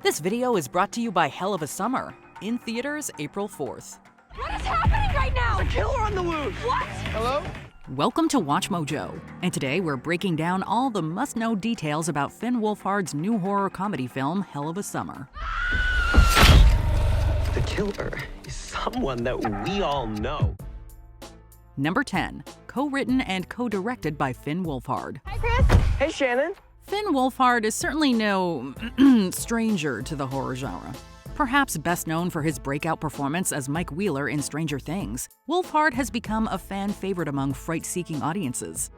This video is brought to you by Hell of a Summer, in theaters April 4th. What is happening right now? There's a killer on the loose! What? Hello? Welcome to WatchMojo, and today we're breaking down all the must-know details about Finn Wolfhard's new horror comedy film, Hell of a Summer. The killer is someone that we all know. Number 10, co-written and co-directed by Finn Wolfhard. Hi, Chris. Hey, Shannon. Finn Wolfhard is certainly no stranger to the horror genre. Perhaps best known for his breakout performance as Mike Wheeler in Stranger Things, Wolfhard has become a fan favorite among fright-seeking audiences.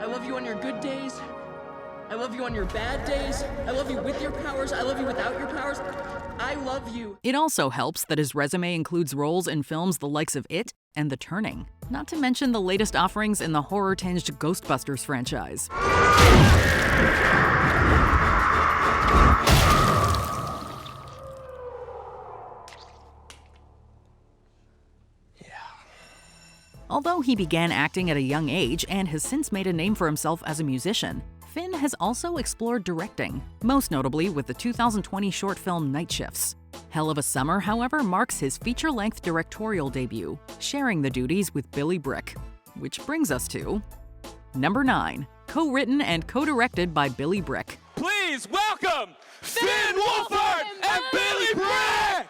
I love you on your good days. I love you on your bad days. I love you with your powers. I love you without your powers. I love you. It also helps that his resume includes roles in films the likes of It and The Turning, not to mention the latest offerings in the horror-tinged Ghostbusters franchise. Although he began acting at a young age and has since made a name for himself as a musician, Finn has also explored directing, most notably with the 2020 short film Night Shifts. Hell of a Summer, however, marks his feature-length directorial debut, sharing the duties with Billy Bryk. Which brings us to number 9, co-written and co-directed by Billy Bryk. Please welcome Finn Wolfhard and Billy Bryk!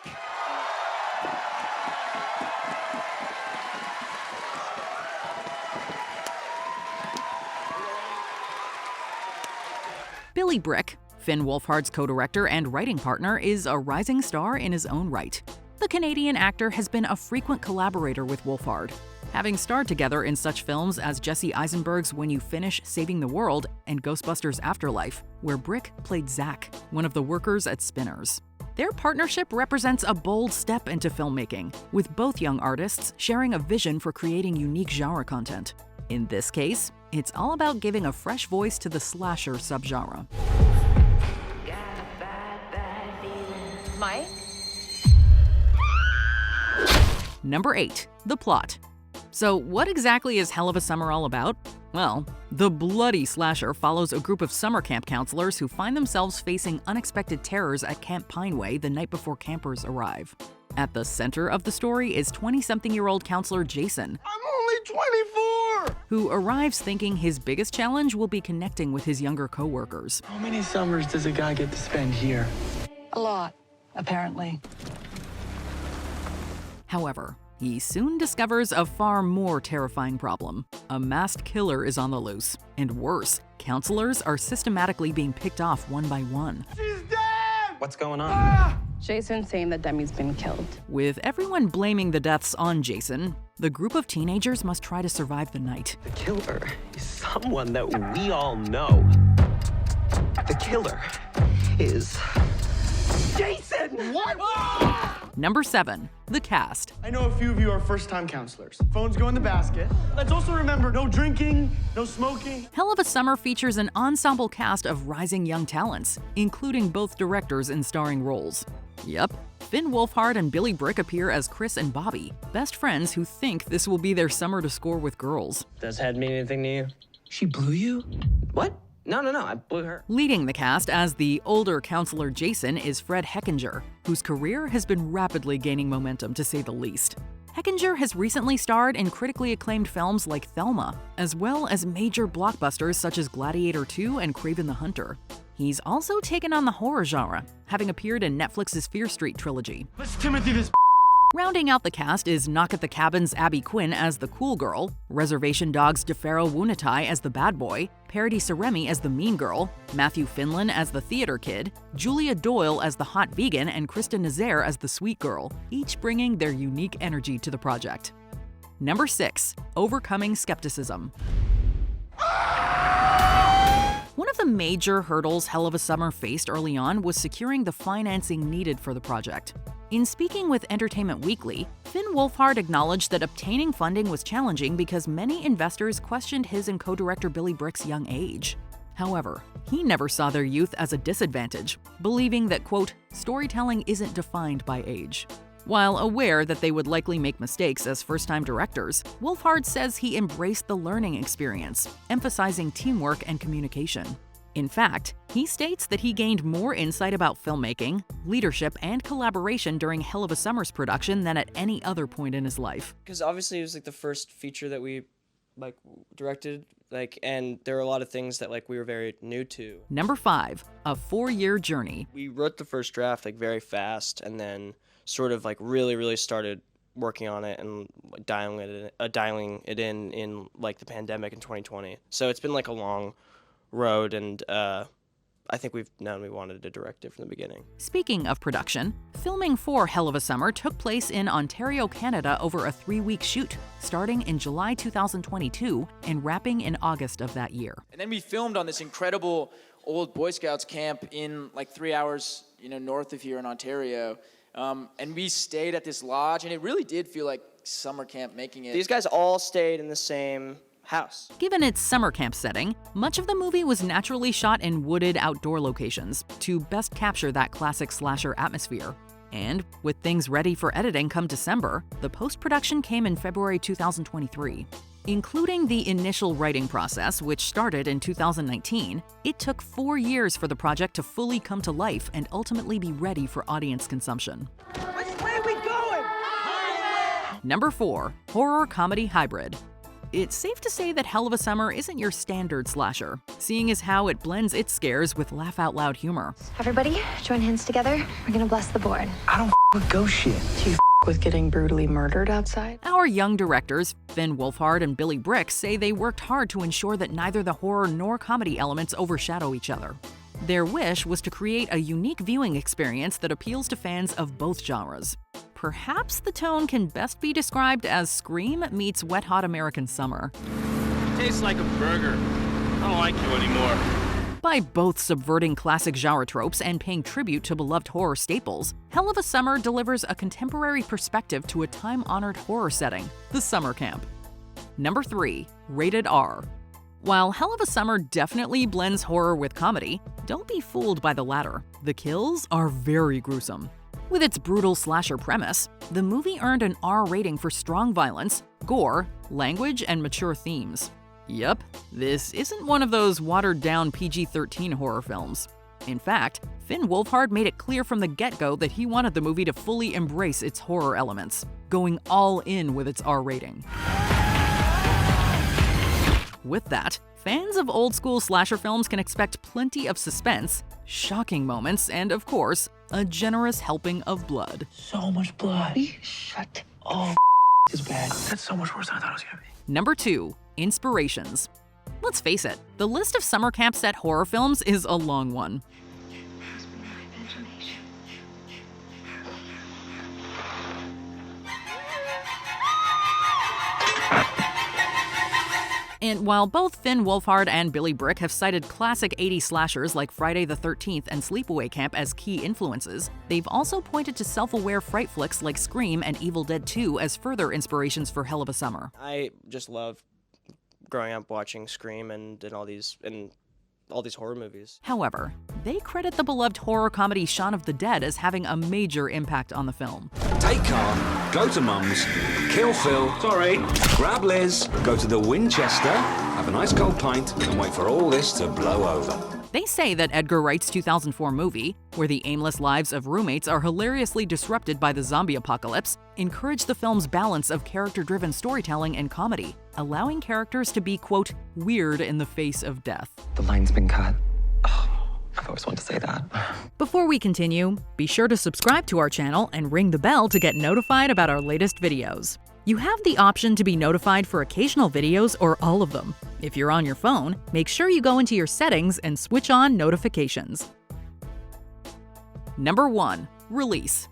Billy Bryk, Finn Wolfhard's co-director and writing partner, is a rising star in his own right. The Canadian actor has been a frequent collaborator with Wolfhard, having starred together in such films as Jesse Eisenberg's When You Finish Saving the World and Ghostbusters Afterlife, where Bryk played Zach, one of the workers at Spinners. Their partnership represents a bold step into filmmaking, with both young artists sharing a vision for creating unique genre content. In this case, it's all about giving a fresh voice to the slasher subgenre. Mike? Number 8, the plot. So what exactly is Hell of a Summer all about? Well, the bloody slasher follows a group of summer camp counselors who find themselves facing unexpected terrors at Camp Pineway the night before campers arrive. At the center of the story is 20-something-year-old counselor Jason. I'm only 24! Who arrives thinking his biggest challenge will be connecting with his younger co-workers. How many summers does a guy get to spend here? A lot, apparently. However, he soon discovers a far more terrifying problem. A masked killer is on the loose. And worse, counselors are systematically being picked off one by one. She's dead! What's going on? Ah! Jason's saying that Demi's been killed. With everyone blaming the deaths on Jason, the group of teenagers must try to survive the night. The killer is someone that we all know. The killer is Jason! What? Number 7, the cast. I know a few of you are first-time counselors. Phones go in the basket. Let's also remember, no drinking, no smoking. Hell of a Summer features an ensemble cast of rising young talents, including both directors in starring roles. Yep, Finn Wolfhard and Billy Bryk appear as Chris and Bobby, best friends who think this will be their summer to score with girls. Does head mean anything to you? She blew you? What? No, I blew her. Leading the cast as the older counselor Jason is Fred Hechinger, whose career has been rapidly gaining momentum to say the least. Hechinger has recently starred in critically acclaimed films like Thelma, as well as major blockbusters such as Gladiator 2 and Kraven the Hunter. He's also taken on the horror genre, having appeared in Netflix's Fear Street trilogy. Let's Timothy this. Rounding out the cast is Knock at the Cabin's Abby Quinn as the cool girl, Reservation Dogs' DeFaro Wunatai as the bad boy, Parody Saremi as the mean girl, Matthew Finlan as the theater kid, Julia Doyle as the hot vegan, and Krista Nazaire as the sweet girl, each bringing their unique energy to the project. Number 6, overcoming skepticism. One of the major hurdles Hell of a Summer faced early on was securing the financing needed for the project. In speaking with Entertainment Weekly, Finn Wolfhard acknowledged that obtaining funding was challenging because many investors questioned his and co-director Billy Bryk's young age. However, he never saw their youth as a disadvantage, believing that, quote, storytelling isn't defined by age. While aware that they would likely make mistakes as first-time directors, Wolfhard says he embraced the learning experience, emphasizing teamwork and communication. In fact, he states that he gained more insight about filmmaking, leadership, and collaboration during Hell of a Summer's production than at any other point in his life. Because obviously it was like the first feature that we directed, and there were a lot of things that we were very new to. Number 5, a 4-year journey. We wrote the first draft very fast, and then sort of really started working on it and dialing it in the pandemic in 2020. So it's been a long road, and I think we've known we wanted to direct it from the beginning. Speaking of production, filming for Hell of a Summer took place in Ontario, Canada over a 3-week shoot, starting in July 2022 and wrapping in August of that year. And then we filmed on this incredible old Boy Scouts camp in 3 hours, north of here in Ontario. And we stayed at this lodge, and it really did feel like summer camp making it. These guys all stayed in the same house. Given its summer camp setting, much of the movie was naturally shot in wooded outdoor locations to best capture that classic slasher atmosphere. And with things ready for editing come December, the post-production came in February 2023. Including the initial writing process, which started in 2019, it took 4 years for the project to fully come to life and ultimately be ready for audience consumption. Which way are we going? Number 4, horror comedy hybrid. It's safe to say that Hell of a Summer isn't your standard slasher, seeing as how it blends its scares with laugh-out-loud humor. Everybody, join hands together. We're gonna bless the board. I don't with ghost shit. Do you with getting brutally murdered outside? Our young directors, Finn Wolfhard and Billy Bryk, say they worked hard to ensure that neither the horror nor comedy elements overshadow each other. Their wish was to create a unique viewing experience that appeals to fans of both genres. Perhaps the tone can best be described as Scream meets Wet Hot American Summer. Tastes like a burger. I don't like you anymore. By both subverting classic genre tropes and paying tribute to beloved horror staples, Hell of a Summer delivers a contemporary perspective to a time-honored horror setting, the summer camp. Number 3, rated R. While Hell of a Summer definitely blends horror with comedy, don't be fooled by the latter. The kills are very gruesome. With its brutal slasher premise, the movie earned an R rating for strong violence, gore, language, and mature themes. Yup, this isn't one of those watered-down PG-13 horror films. In fact, Finn Wolfhard made it clear from the get-go that he wanted the movie to fully embrace its horror elements, going all in with its R rating. With that, fans of old-school slasher films can expect plenty of suspense, shocking moments, and of course, a generous helping of blood. So much blood. Shut. Oh, is bad. That's so much worse than I thought it was gonna be. Number 2, inspirations. Let's face it, the list of summer camp set horror films is a long one. And while both Finn Wolfhard and Billy Bryk have cited classic 80s slashers like Friday the 13th and Sleepaway Camp as key influences, they've also pointed to self-aware fright flicks like Scream and Evil Dead 2 as further inspirations for Hell of a Summer. I just love growing up watching Scream and all these horror movies. However, they credit the beloved horror comedy Shaun of the Dead as having a major impact on the film. Take car, go to Mum's, kill Phil, sorry, grab Liz, go to the Winchester, have a nice cold pint, and wait for all this to blow over. They say that Edgar Wright's 2004 movie, where the aimless lives of roommates are hilariously disrupted by the zombie apocalypse, encouraged the film's balance of character-driven storytelling and comedy, allowing characters to be, quote, weird in the face of death. The line's been cut. Oh, I've always wanted to say that. Before we continue, be sure to subscribe to our channel and ring the bell to get notified about our latest videos. You have the option to be notified for occasional videos or all of them. If you're on your phone, make sure you go into your settings and switch on notifications. Number 1, release.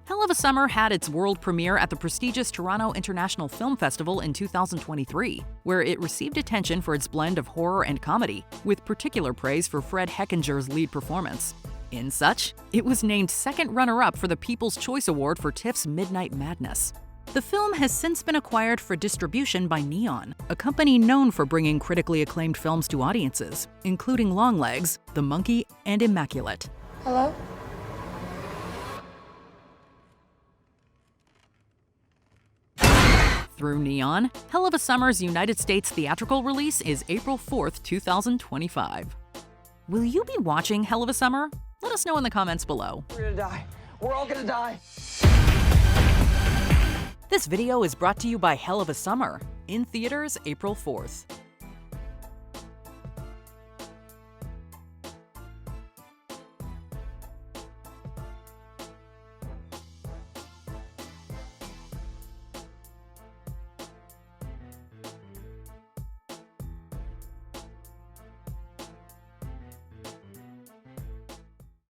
Hell of a Summer had its world premiere at the prestigious Toronto International Film Festival in 2023, where it received attention for its blend of horror and comedy, with particular praise for Fred Hechinger's lead performance. In such, it was named second runner-up for the People's Choice Award for TIFF's Midnight Madness. The film has since been acquired for distribution by Neon, a company known for bringing critically acclaimed films to audiences, including Longlegs, The Monkey, and Immaculate. Hello? Through Neon, Hell of a Summer's United States theatrical release is April 4th, 2025. Will you be watching Hell of a Summer? Let us know in the comments below. We're gonna die. We're all gonna die. This video is brought to you by Hell of a Summer, in theaters April 4th.